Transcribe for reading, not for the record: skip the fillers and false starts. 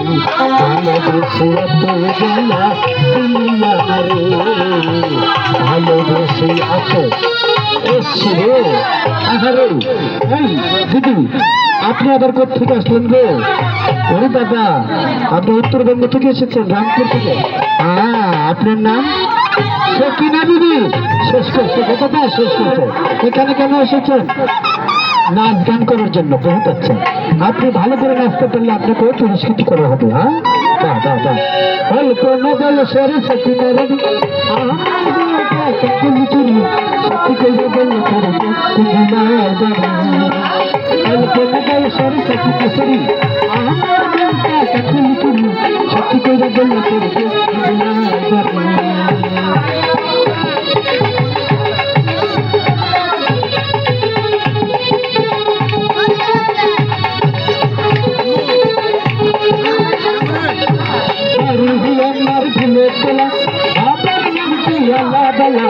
ভালোবেসে এত জ্বালা দিলা রে, ভালোবেসে এত এসছি রে। আহারে এই দিদি, আপনি আবার কোথেকে আসলেন গো? ওরে দাদা, আপনি উত্তরবঙ্গ থেকে এসেছেন, রামপুর থেকে। হ্যাঁ, আপনার নাম? সে কি না দিদি? শেষ করছে কথা, শেষ করছে। এখানে কেন এসেছেন? নাচ গান করার জন্য। বহুত আচ্ছা, আপনি ভালো করে নাচতে পারলে আপনাকে পুরস্কৃত করা হবে। হ্যাঁ, বাহ বাহ বাহ। অল্প নগল সরে সত্যি সত্যি করে বলল করবে অল্প নগল সরে সত্যি সরি সত্যি করে বলল করবে। আমার ভুলে গেলা, আবার নামটি আল্লাহ বেলা,